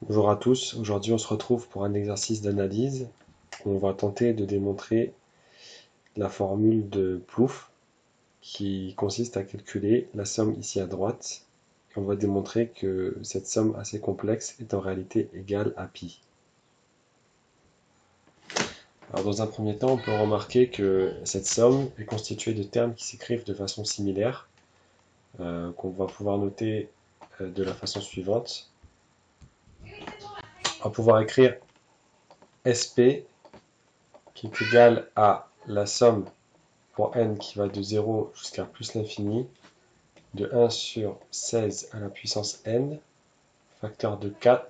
Bonjour à tous, aujourd'hui on se retrouve pour un exercice d'analyse où on va tenter de démontrer la formule de Plouffe qui consiste à calculer la somme ici à droite et on va démontrer que cette somme assez complexe est en réalité égale à pi. Alors dans un premier temps on peut remarquer que cette somme est constituée de termes qui s'écrivent de façon similaire qu'on va pouvoir noter de la façon suivante. On va pouvoir écrire SP qui est égal à la somme pour n qui va de 0 jusqu'à plus l'infini, de 1 sur 16 à la puissance n, facteur de 4,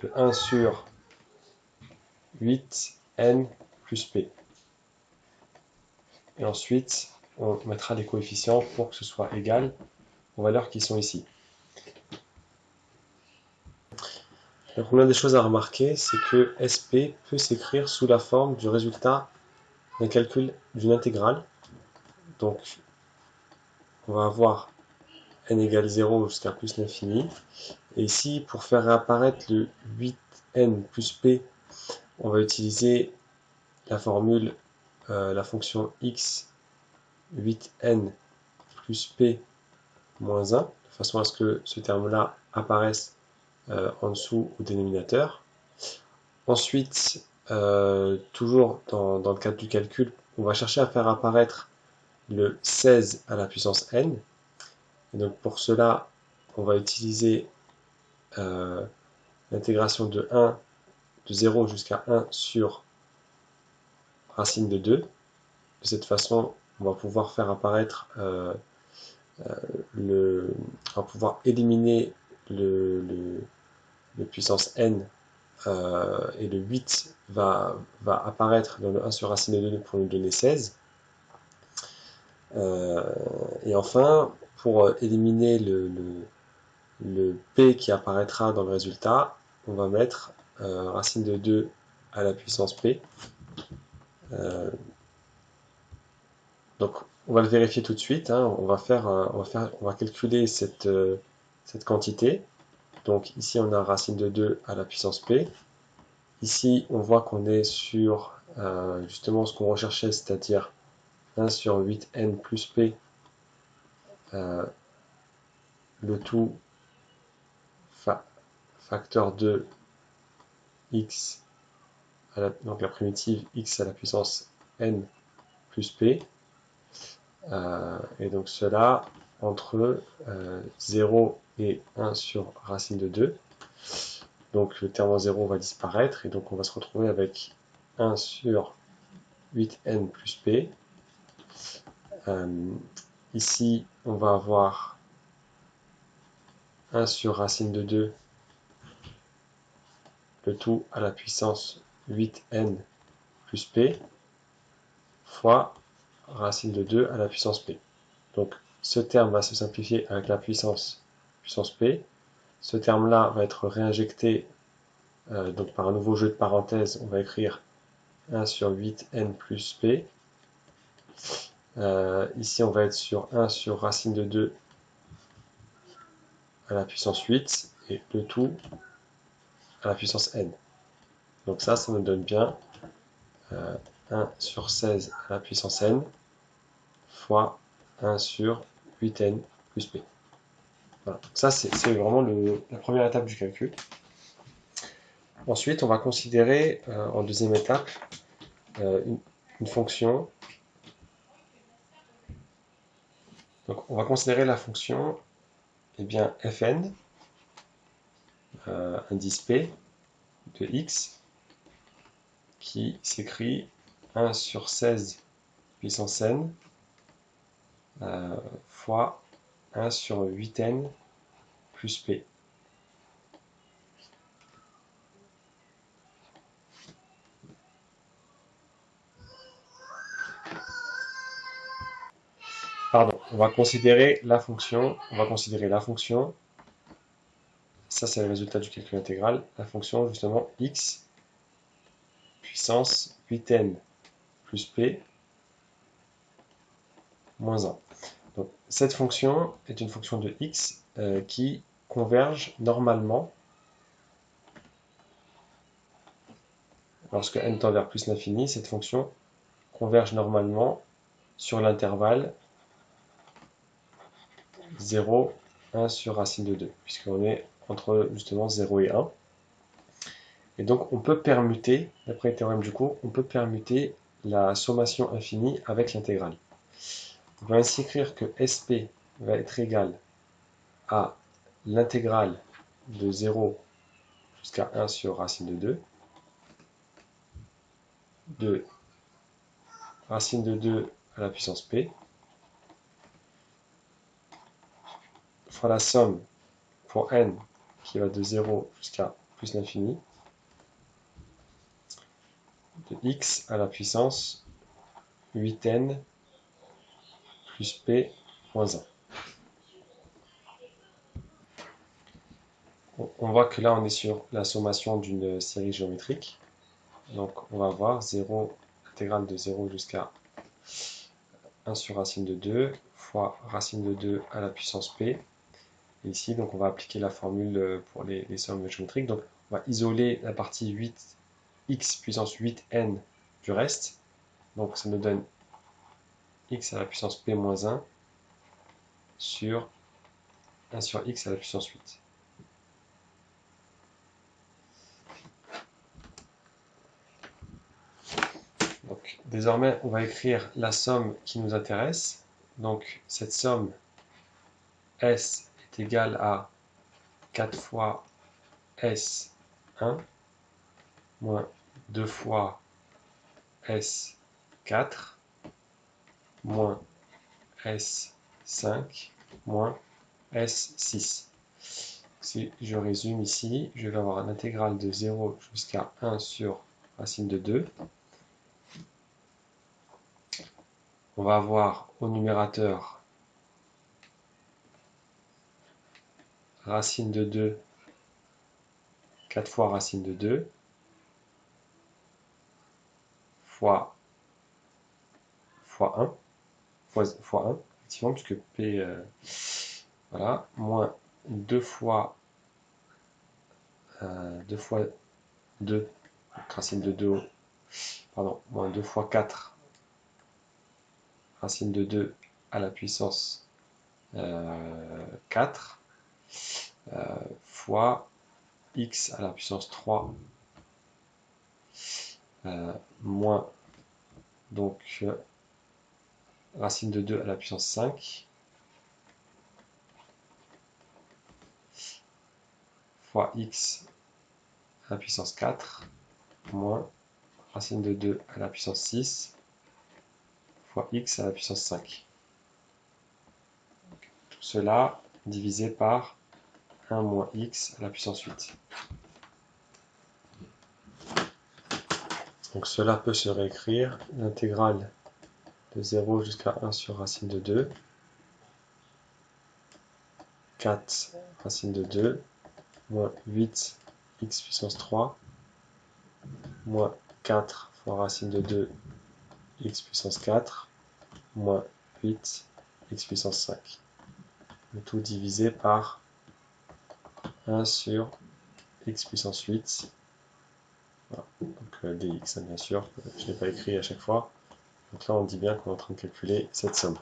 de 1 sur 8n plus p. Et ensuite, on mettra les coefficients pour que ce soit égal aux valeurs qui sont ici. La première des choses à remarquer, c'est que SP peut s'écrire sous la forme du résultat d'un calcul d'une intégrale. Donc, on va avoir n égale 0 jusqu'à plus l'infini. Et ici, pour faire réapparaître le 8n plus p, on va utiliser la formule, la fonction x 8n plus p moins 1, de façon à ce que ce terme-là apparaisse en dessous au dénominateur. Ensuite, toujours dans le cadre du calcul, on va chercher à faire apparaître le 16 à la puissance n. Et donc pour cela, on va utiliser l'intégration de 0 jusqu'à 1 sur racine de 2. De cette façon, on va pouvoir faire apparaître on va pouvoir éliminer le puissance n et le 8 va apparaître dans le 1 sur racine de 2 pour nous donner 16. Et enfin, pour éliminer le p qui apparaîtra dans le résultat, on va mettre racine de 2 à la puissance p. Donc on va le vérifier tout de suite, hein. On va calculer cette quantité. Donc ici on a racine de 2 à la puissance p. Ici on voit qu'on est sur justement ce qu'on recherchait, c'est-à-dire 1 sur 8n plus p, le tout facteur de x, donc la primitive x à la puissance n plus p. Et donc cela entre 0 et 1 sur racine de 2. Donc le terme en 0 va disparaître et donc on va se retrouver avec 1 sur 8n plus p. Ici on va avoir 1 sur racine de 2, le tout à la puissance 8n plus p, fois racine de 2 à la puissance p. Donc ce terme va se simplifier avec la puissance p. Ce terme-là va être réinjecté donc par un nouveau jeu de parenthèses. On va écrire 1 sur 8n plus p. Ici, on va être sur 1 sur racine de 2 à la puissance 8 et le tout à la puissance n. Donc ça nous donne bien 1 sur 16 à la puissance n fois 1 sur 8n plus p. Voilà. Donc ça, c'est vraiment la première étape du calcul. Ensuite, on va considérer en deuxième étape une fonction. Donc, on va considérer la fonction fn, indice p de x, qui s'écrit 1 sur 16 puissance n fois 1 sur 8n plus p. Pardon, on va considérer la fonction. Ça, c'est le résultat du calcul intégral. La fonction, justement, x puissance 8n plus p moins 1. Donc, cette fonction est une fonction de x qui converge normalement, lorsque n tend vers plus l'infini, cette fonction converge normalement sur l'intervalle 0, 1 sur racine de 2, puisqu'on est entre justement 0 et 1. Et donc on peut permuter, d'après le théorème du cours, on peut permuter la sommation infinie avec l'intégrale. On va ainsi écrire que SP va être égal à l'intégrale de 0 jusqu'à 1 sur racine de 2, de racine de 2 à la puissance P, fois la somme pour n qui va de 0 jusqu'à plus l'infini, de x à la puissance 8n plus p moins 1. On voit que là on est sur la sommation d'une série géométrique. Donc on va avoir 0, intégrale de 0 jusqu'à 1 sur racine de 2 fois racine de 2 à la puissance p. Et ici donc on va appliquer la formule pour les sommes géométriques. Donc on va isoler la partie 8x puissance 8n du reste. Donc ça nous donne x à la puissance p moins 1 sur 1 sur x à la puissance 8. Donc, désormais, on va écrire la somme qui nous intéresse. Donc, cette somme S est égale à 4 fois S1 moins 2 fois S4 moins S5 moins S6. Si je résume ici, je vais avoir l'intégrale de 0 jusqu'à 1 sur racine de 2. On va avoir au numérateur racine de 2, 4 fois racine de 2, fois 1, fois 1, effectivement, puisque P, voilà, moins 2 fois 2 fois 2, donc racine de 2, pardon, moins 2 fois 4, racine de 2 à la puissance 4, fois x à la puissance 3, moins, donc, racine de 2 à la puissance 5, fois x à la puissance 4, moins racine de 2 à la puissance 6, fois x à la puissance 5. Tout cela divisé par 1 moins x à la puissance 8. Donc cela peut se réécrire, l'intégrale de 0 jusqu'à 1 sur racine de 2, 4 racine de 2, moins 8 x puissance 3, moins 4 fois racine de 2 x puissance 4, moins 8 x puissance 5. Le tout divisé par 1 sur x puissance 8. Voilà. Donc dx, bien sûr, je ne l'ai pas écrit à chaque fois. Donc là, on dit bien qu'on est en train de calculer cette somme.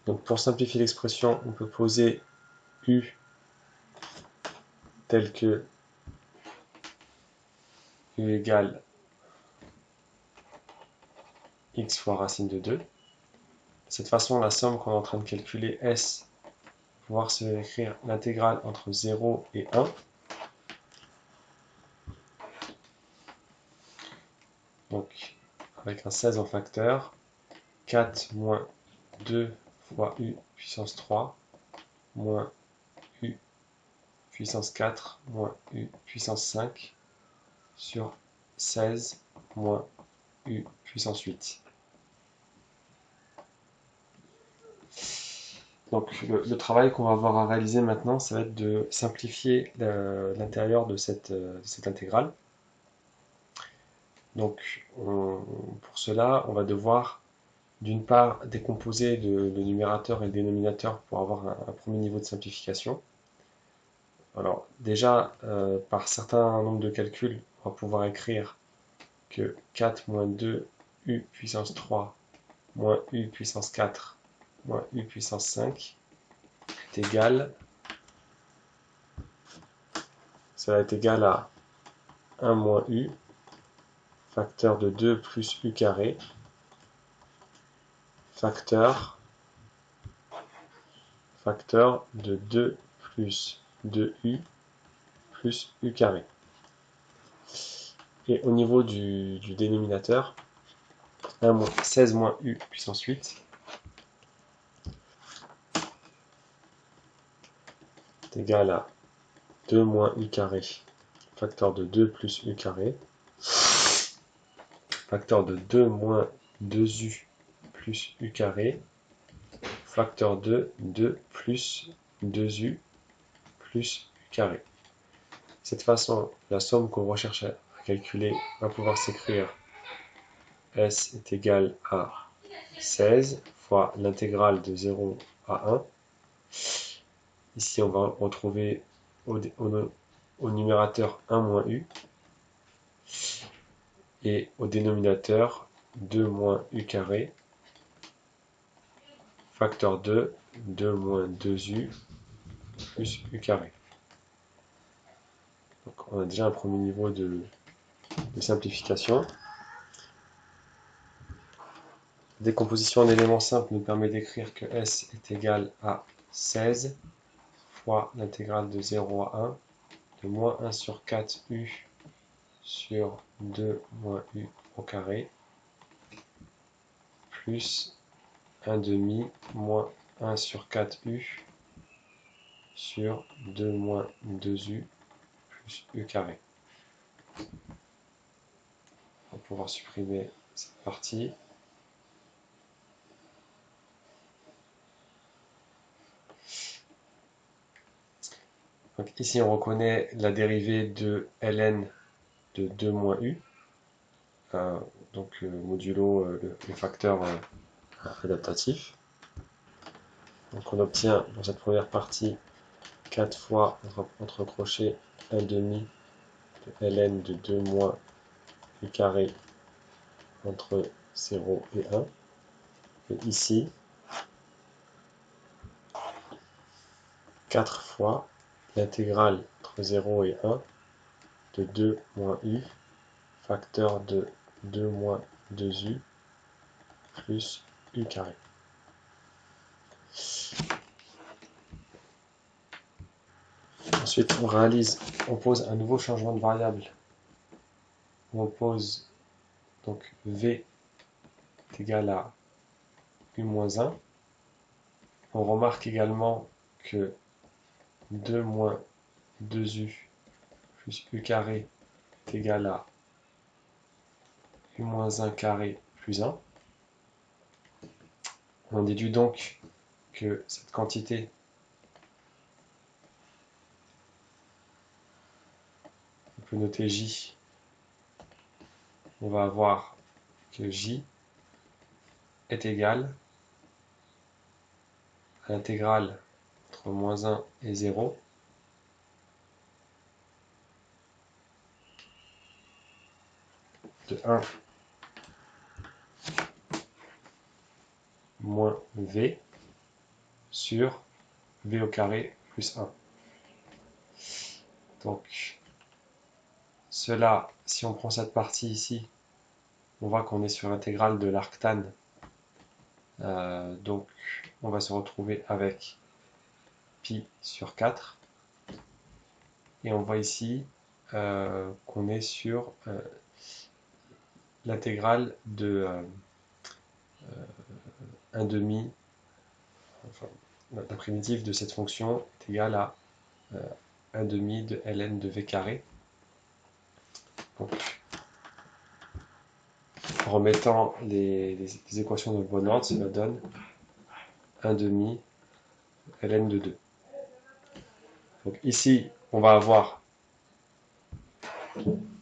Donc pour simplifier l'expression, on peut poser u tel que u égale x fois racine de 2. De cette façon, la somme qu'on est en train de calculer, S, pouvoir se écrire l'intégrale entre 0 et 1. Donc, avec un 16 en facteur, 4 moins 2 fois u puissance 3, moins u puissance 4, moins u puissance 5, sur 16, moins u puissance 8. Donc le travail qu'on va avoir à réaliser maintenant, ça va être de simplifier l'intérieur de cette intégrale. Donc pour cela, on va devoir d'une part décomposer le numérateur et le dénominateur pour avoir un premier niveau de simplification. Alors déjà, par certains nombres de calculs, on va pouvoir écrire que 4 moins 2 u puissance 3 moins u puissance 4 moins u puissance 5 est égal, ça va être égal à 1 moins u, facteur de 2 plus u carré, facteur de 2 plus 2u plus u carré. Et au niveau du dénominateur, 16 moins u puissance 8 est égal à 2 moins u carré, facteur de 2 plus u carré, facteur de 2 moins 2u plus u carré, facteur de 2 plus 2u plus u carré. De cette façon, la somme qu'on recherche à calculer va pouvoir s'écrire S est égal à 16 fois l'intégrale de 0 à 1. Ici, on va retrouver au numérateur 1 moins u et au dénominateur 2 moins u carré, facteur de 2 moins 2u plus u carré. Donc, on a déjà un premier niveau de simplification. La décomposition en éléments simples nous permet d'écrire que S est égal à 16 fois l'intégrale de 0 à 1 de moins 1 sur 4 u sur 2 moins u au carré plus 1 demi moins 1 sur 4u sur 2 moins 2u plus u carré. On va pouvoir supprimer cette partie. Donc ici on reconnaît la dérivée de ln de 2 moins u, donc modulo le facteur adaptatif. Donc on obtient dans cette première partie 4 fois entre crochets 1 demi de ln de 2 moins u carré entre 0 et 1. Et ici 4 fois l'intégrale entre 0 et 1 de 2 moins u, facteur de 2 moins 2u plus u carré. Ensuite, on pose un nouveau changement de variable. On pose donc v est égal à u moins 1. On remarque également que 2 moins 2u plus u carré est égal à u moins 1 carré plus 1. On déduit donc que cette quantité on peut noter j. On va avoir que j est égal à l'intégrale entre moins 1 et 0 de 1 moins v sur v au carré plus 1. Donc cela, si on prend cette partie ici, on voit qu'on est sur l'intégrale de l'arctane. Donc on va se retrouver avec pi sur 4. Et on voit ici qu'on est sur l'intégrale de 1 demi, enfin, la primitive de cette fonction est égale à 1 demi de ln de v carré. Donc, en remettant les équations dans le bon ordre, cela donne 1 demi ln de 2. Donc ici, on va avoir,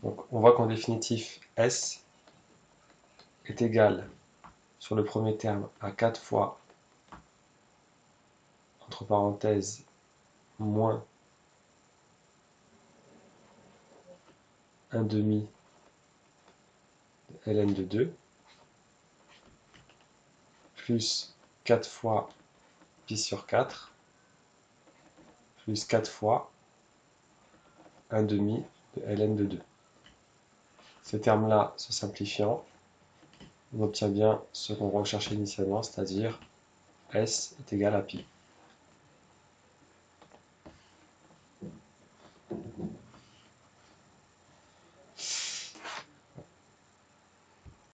donc on voit qu'en définitif, S est égal sur le premier terme à 4 fois, entre parenthèses, moins 1 demi de ln de 2, plus 4 fois pi sur 4, plus 4 fois 1 demi de ln de 2. Ces termes-là se simplifiant, on obtient bien ce qu'on recherchait initialement, c'est-à-dire S est égal à pi.